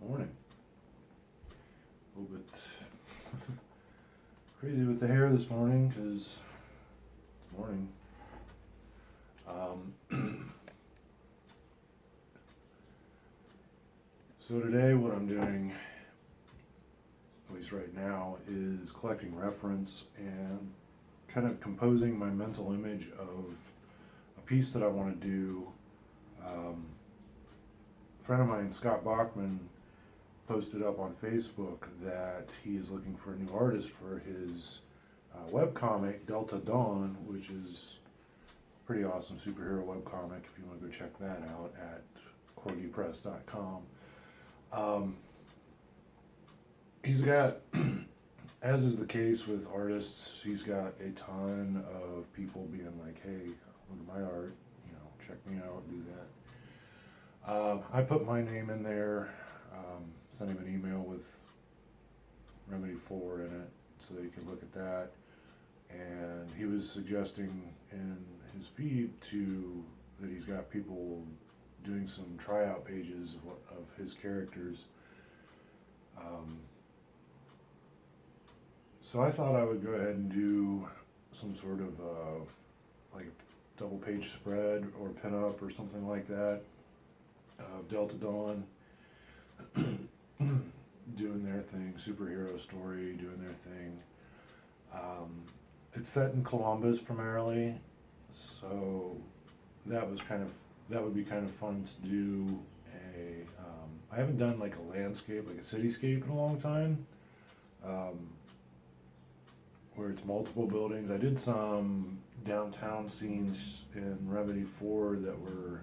Morning. A little bit crazy with the hair this morning, cause morning. So today what I'm doing, at least right now, is collecting reference and kind of composing my mental image of a piece that I want to do. A friend of mine, Scott Bachman, posted up on Facebook that he is looking for a new artist for his webcomic, Delta Dawn, which is a pretty awesome superhero webcomic if you want to go check that out at corgipress.com. He's got, as is the case with artists, he's got a ton of people being like, hey, look at my art, check me out, do that. I put my name in there, sent him an email with Remedy 4 in it so that he could look at that. And he was suggesting in his feed that he's got people doing some tryout pages of his characters. So I thought I would go ahead and do some sort of like a double page spread or pinup or something like that of Delta Dawn doing their thing, superhero story, doing their thing. It's set in Columbus primarily, so that would be kind of fun to do. I haven't done like a landscape, like a cityscape in a long time, where it's multiple buildings. I did some downtown scenes in Remedy 4 that were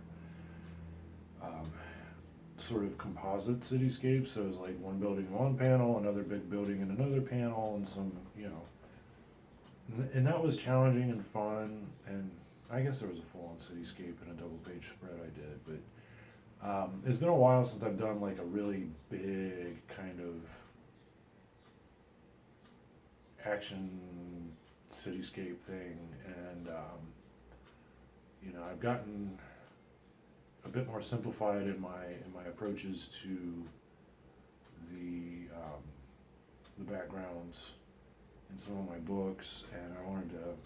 sort of composite cityscapes, so it was like one building in one panel, another big building in another panel, and some, and that was challenging and fun, and I guess there was a full-on cityscape and a double-page spread I did, but it's been a while since I've done like a really big kind of action cityscape thing, and I've gotten a bit more simplified in my approaches to the backgrounds in some of my books, and I wanted to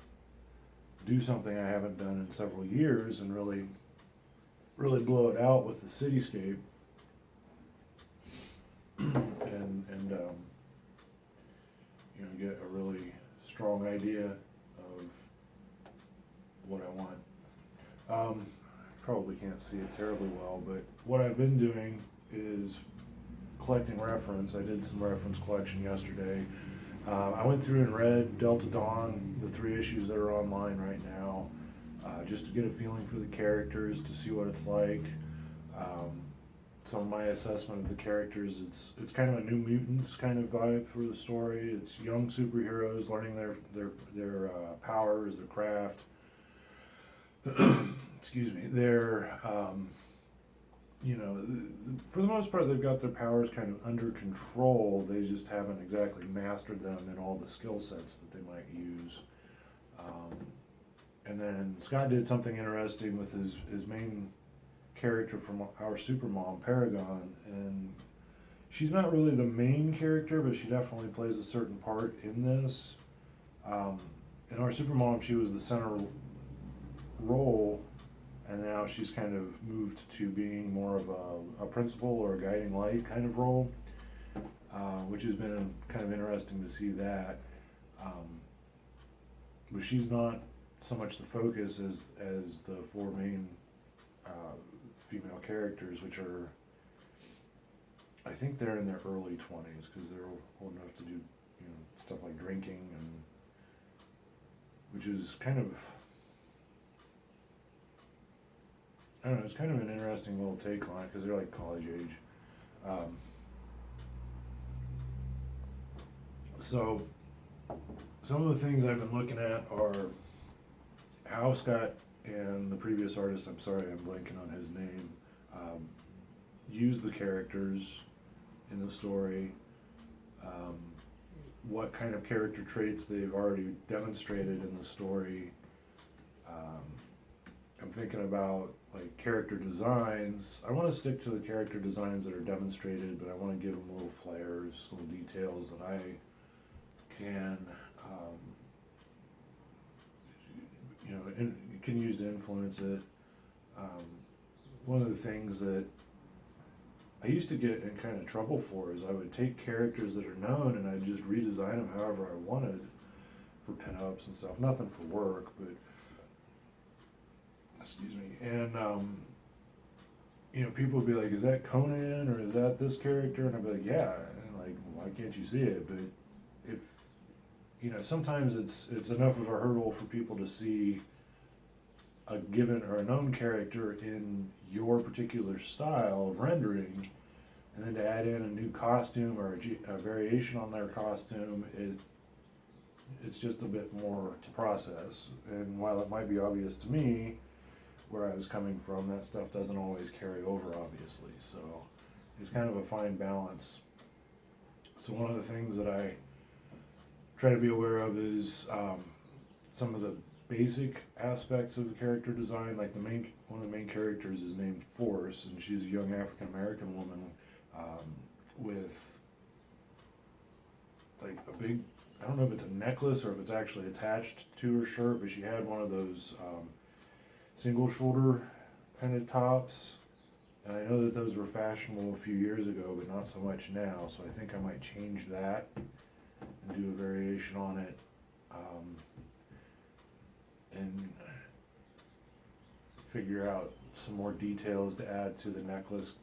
do something I haven't done in several years and really blow it out with the cityscape and get a really strong idea of what I want. Probably can't see it terribly well, but what I've been doing is collecting reference. I did some reference collection yesterday. I went through and read Delta Dawn, the 3 issues that are online right now, just to get a feeling for the characters, to see what it's like. Some of my assessment of the characters, it's kind of a New Mutants kind of vibe for the story. It's young superheroes learning their powers, their craft. Excuse me. They're for the most part, they've got their powers kind of under control. They just haven't exactly mastered them in all the skill sets that they might use. And then Scott did something interesting with his main character from our Supermom, Paragon, and she's not really the main character, but she definitely plays a certain part in this. In our Supermom, she was the center role, and now she's kind of moved to being more of a principal or a guiding light kind of role, which has been kind of interesting to see that. But she's not so much the focus as the 4 main female characters, which are, I think they're in their early 20s, because they're old enough to do stuff like drinking, and which is kind of, I don't know, it's kind of an interesting little take on it, because they're like college age. So some of the things I've been looking at are how Scott and the previous artist, I'm sorry I'm blanking on his name, use the characters in the story, what kind of character traits they've already demonstrated in the story, I'm thinking about like character designs. I want to stick to the character designs that are demonstrated, but I want to give them little flares, little details that I can, can use to influence it. Um, One of the things that I used to get in kind of trouble for is I would take characters that are known and I'd just redesign them however I wanted for pinups and stuff. Nothing for work, but excuse me. And people would be like, "Is that Conan or is that this character?" And I'd be like, "Yeah." And like, "Why can't you see it?" But if sometimes it's enough of a hurdle for people to see a given or a known character in your particular style of rendering, and then to add in a new costume or a variation on their costume, it's just a bit more to process. And while it might be obvious to me where I was coming from, that stuff doesn't always carry over, obviously. So it's kind of a fine balance. So one of the things that I try to be aware of is some of the basic aspects of the character design. Like one of the main characters is named Force, and she's a young African American woman with like a big, I don't know if it's a necklace or if it's actually attached to her shirt, but she had one of those single shoulder pented tops. And I know that those were fashionable a few years ago, but not so much now. So I think I might change that and do a variation on it. And figure out some more details to add to the necklace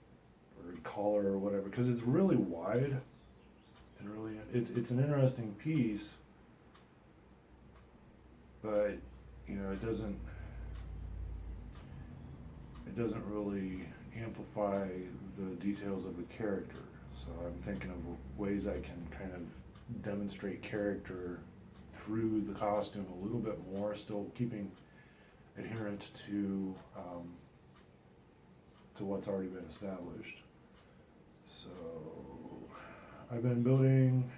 or collar or whatever, because it's really wide and really it's an interesting piece, but it doesn't really amplify the details of the character. So I'm thinking of ways I can kind of demonstrate character through the costume a little bit more, still keeping adherent to what's already been established. So I've been building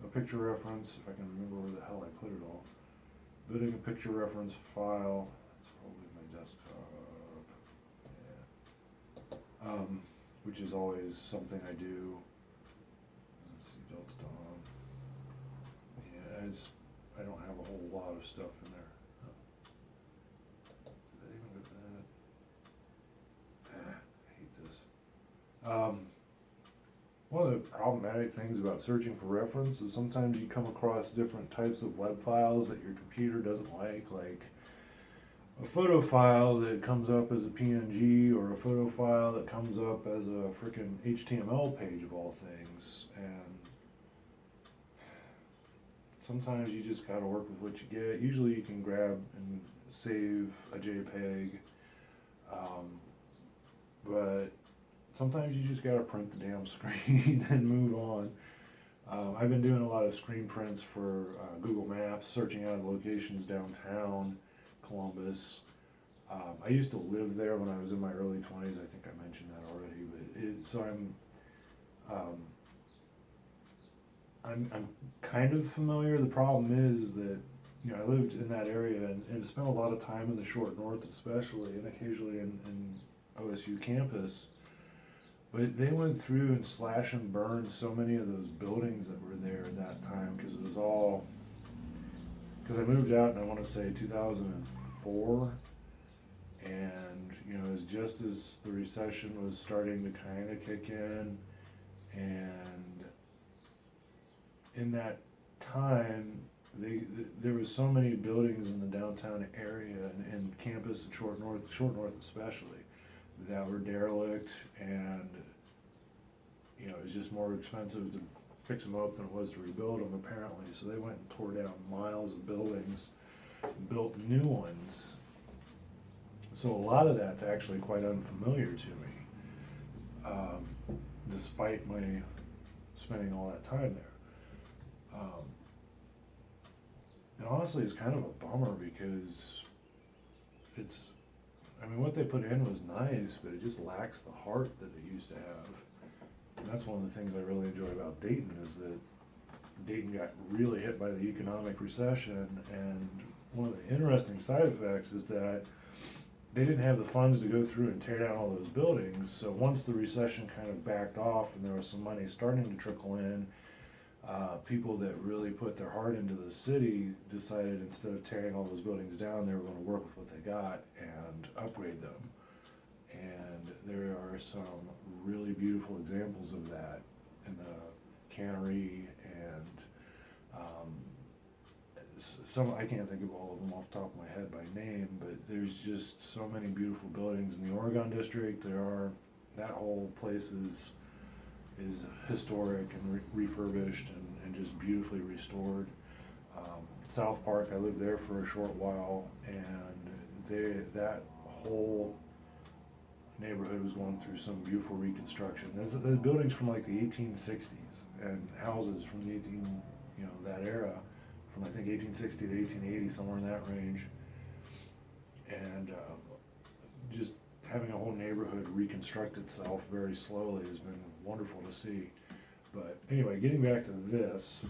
a picture reference, if I can remember where the hell I put it all. Building a picture reference file. It's probably my desktop. Yeah. Which is always something I do. Let's see, Delta Dom. Yeah, I don't have a whole lot of stuff in there. Did I even get that? I hate this. One of the problematic things about searching for reference is sometimes you come across different types of web files that your computer doesn't like a photo file that comes up as a PNG or a photo file that comes up as a frickin' HTML page of all things. And sometimes you just gotta work with what you get. Usually you can grab and save a JPEG, but sometimes you just gotta print the damn screen and move on. I've been doing a lot of screen prints for Google Maps, searching out locations downtown Columbus. I used to live there when I was in my early 20s. I think I mentioned that already, but so I'm kind of familiar. The problem is that I lived in that area and spent a lot of time in the short north, especially, and occasionally in OSU campus. But they went through and slash and burned so many of those buildings that were there at that time, because I moved out in, I want to say, 2004, and it was just as the recession was starting to kind of kick in, and in that time there was so many buildings in the downtown area and campus and short north especially, that were derelict, and it was just more expensive to fix them up than it was to rebuild them, apparently. So they went and tore down miles of buildings, built new ones. So a lot of that's actually quite unfamiliar to me, despite my spending all that time there. And honestly, it's kind of a bummer, because what they put in was nice, but it just lacks the heart that it used to have. And that's one of the things I really enjoy about Dayton, is that Dayton got really hit by the economic recession, and one of the interesting side effects is that they didn't have the funds to go through and tear down all those buildings. So once the recession kind of backed off and there was some money starting to trickle in, people that really put their heart into the city decided instead of tearing all those buildings down, they were going to work with what they got and upgrade them. And there are some really beautiful examples of that in the cannery and some, I can't think of all of them off the top of my head by name, but there's just so many beautiful buildings in the Oregon district. That whole place is historic and refurbished and just beautifully restored. South Park, I lived there for a short while, and that whole neighborhood was going through some beautiful reconstruction. There's buildings from like the 1860s and houses from the that era, from I think 1860 to 1880, somewhere in that range. And just having a whole neighborhood reconstruct itself very slowly has been wonderful to see. But anyway, getting back to this,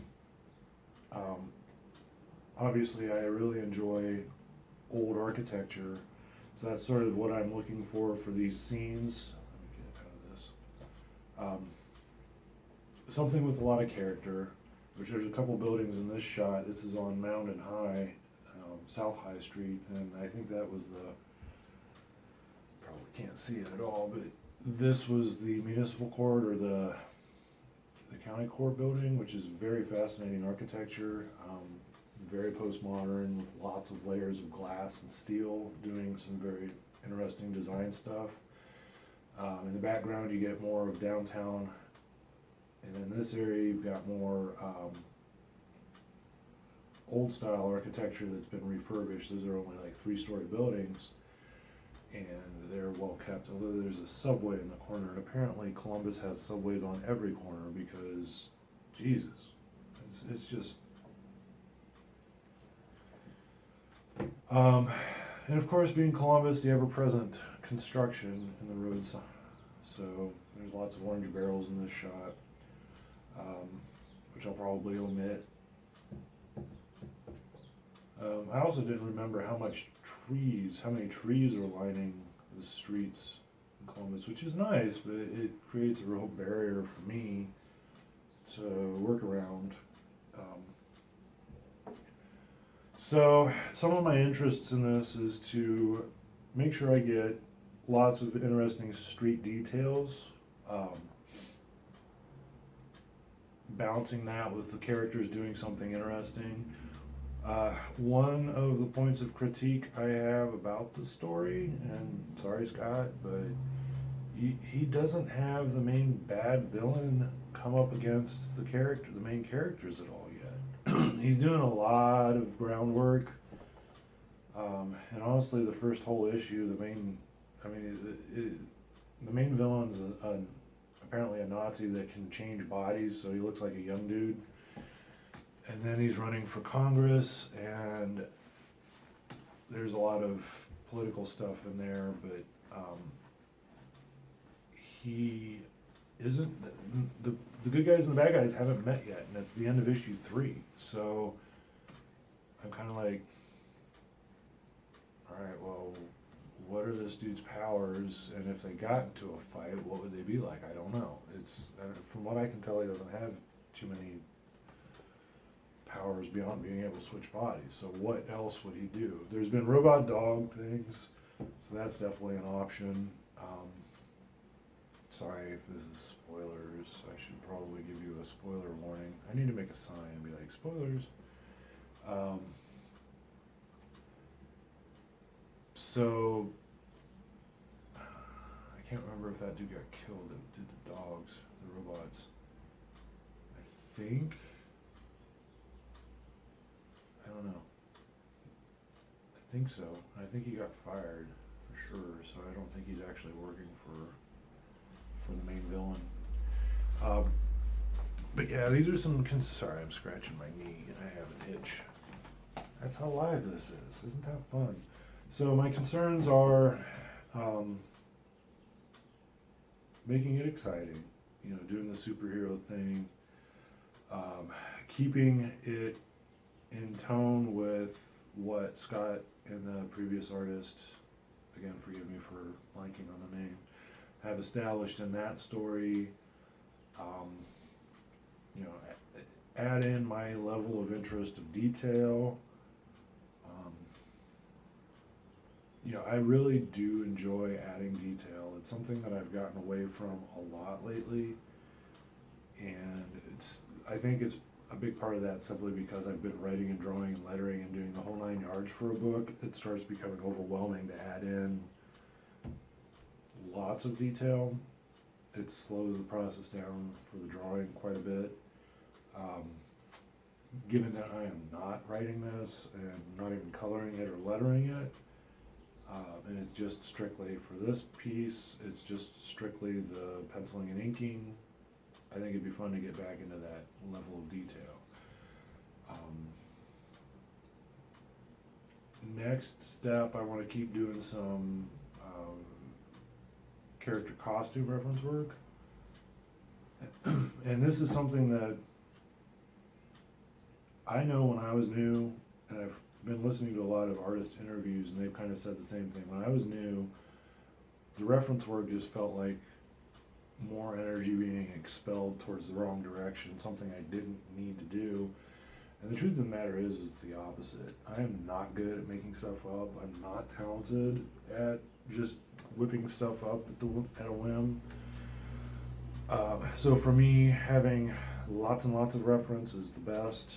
obviously I really enjoy old architecture, so that's sort of what I'm looking for these scenes. Let me get out of this. Something with a lot of character, which there's a couple buildings in this shot. This is on Mountain High, South High Street, and I think that was probably can't see it at all, but this was the municipal court or the county court building, which is very fascinating architecture, very postmodern with lots of layers of glass and steel, doing some very interesting design stuff. In the background you get more of downtown, and in this area you've got more old style architecture that's been refurbished. Those are only like 3-story buildings, and they're well kept, although there's a subway in the corner, and apparently Columbus has subways on every corner because, Jesus, it's just... and of course, being Columbus, the ever-present construction in the roads, so there's lots of orange barrels in this shot, which I'll probably omit. I also didn't remember how many trees are lining the streets in Columbus, which is nice, but it creates a real barrier for me to work around. So some of my interests in this is to make sure I get lots of interesting street details, balancing that with the characters doing something interesting. One of the points of critique I have about the story, and sorry Scott, but he doesn't have the main bad villain come up against the main characters at all yet. He's doing a lot of groundwork, and honestly the first whole issue, the main villain's apparently a Nazi that can change bodies, so he looks like a young dude. And then he's running for Congress, and there's a lot of political stuff in there, but he isn't, the good guys and the bad guys haven't met yet, and it's the end of issue 3, so I'm kind of like, alright, well, what are this dude's powers, and if they got into a fight, what would they be like? I don't know. From what I can tell, he doesn't have too many powers beyond being able to switch bodies, so what else would he do? There's been robot dog things, so that's definitely an option. Sorry if this is spoilers, I should probably give you a spoiler warning. I need to make a sign and be like, spoilers. So I can't remember if that dude got killed that did the dogs, the robots. I don't know. I think so. I think he got fired for sure, so I don't think he's actually working for the main villain. But yeah, these are some sorry, I'm scratching my knee and I have an itch. That's how live this is. Isn't that fun? So my concerns are making it exciting, doing the superhero thing, keeping it in tone with what Scott and the previous artist again, forgive me for blanking on the name, have established in that story, you know, add in my level of interest of detail. You know, I really do enjoy adding detail. It's something that I've gotten away from a lot lately, and I think it's a big part of that simply because I've been writing and drawing and lettering and doing the whole 9 yards for a book. It starts becoming overwhelming to add in lots of detail. It slows the process down for the drawing quite a bit. Given that I am not writing this and not even coloring it or lettering it, and it's just strictly for this piece, it's just strictly the penciling and inking, I think it'd be fun to get back into that level of detail. Next step, I want to keep doing some character costume reference work. And this is something that I know when I was new, and I've been listening to a lot of artist interviews, and they've kind of said the same thing. When I was new, the reference work just felt like more energy being expelled towards the wrong direction, something I didn't need to do. And the truth of the matter is it's the opposite. I am not good at making stuff up. I'm not talented at just whipping stuff up at a whim. So for me, having lots and lots of reference is the best.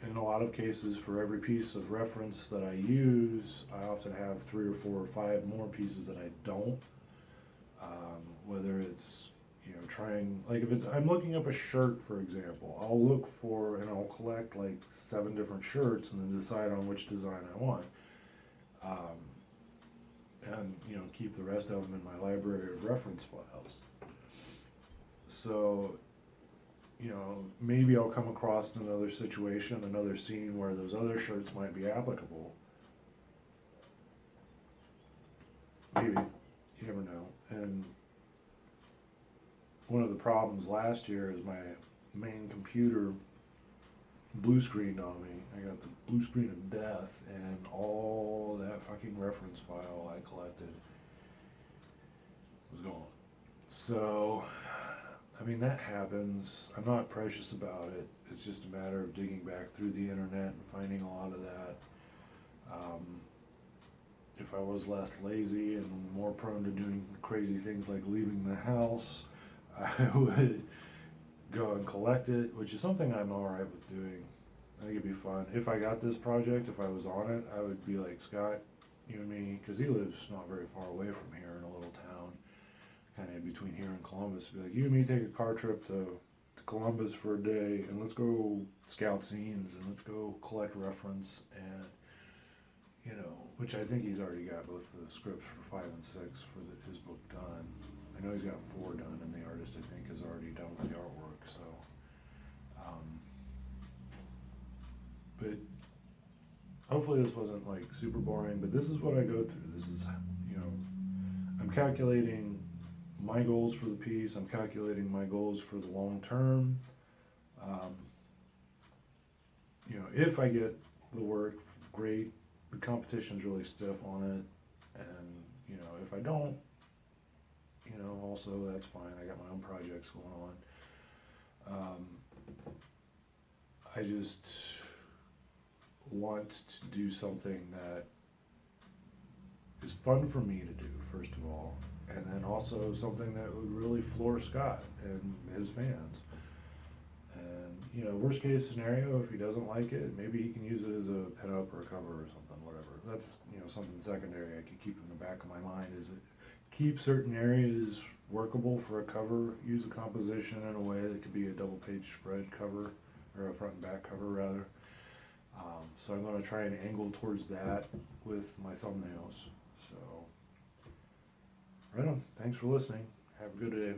In a lot of cases, for every piece of reference that I use, I often have 3 or 4 or 5 more pieces that I don't. Whether it's, you know, trying, like if it's, I'm looking up a shirt, for example, I'll look for, and I'll collect like 7 different shirts and then decide on which design I want. And, you know, keep the rest of them in my library of reference files. So, you know, maybe I'll come across another situation, another scene where those other shirts might be applicable. Maybe, you never know. And one of the problems last year is my main computer blue screened on me. I got the blue screen of death, and all that fucking reference file I collected was gone. So, I mean, that happens. I'm not precious about it. It's just a matter of digging back through the internet and finding a lot of that. If I was less lazy and more prone to doing crazy things like leaving the house, I would go and collect it, which is something I'm alright with doing. I think it'd be fun. If I got this project, if I was on it, I would be like, Scott, you and me, because he lives not very far away from here in a little town, kind of in between here and Columbus, be like, you and me take a car trip to Columbus for a day, and let's go scout scenes, and let's go collect reference, and, you know, which I think he's already got both the scripts for 5 and 6 for his book done. I know he's got 4 done, and the artist, I think, is already done with the artwork, so. But hopefully this wasn't like super boring, but this is what I go through. This is, you know, I'm calculating my goals for the piece, I'm calculating my goals for the long term. You know, if I get the work, great. The competition's really stiff on it, and, you know, if I don't, you know, also that's fine. I got my own projects going on. I just want to do something that is fun for me to do, first of all, and then also something that would really floor Scott and his fans. And, you know, worst case scenario, if he doesn't like it, maybe he can use it as a pin-up or a cover or something, whatever. That's, you know, something secondary I could keep in the back of my mind, is it keep certain areas workable for a cover, use a composition in a way that could be a double page spread cover, or a front and back cover rather. So I'm going to try and angle towards that with my thumbnails. So, right on. Thanks for listening. Have a good day.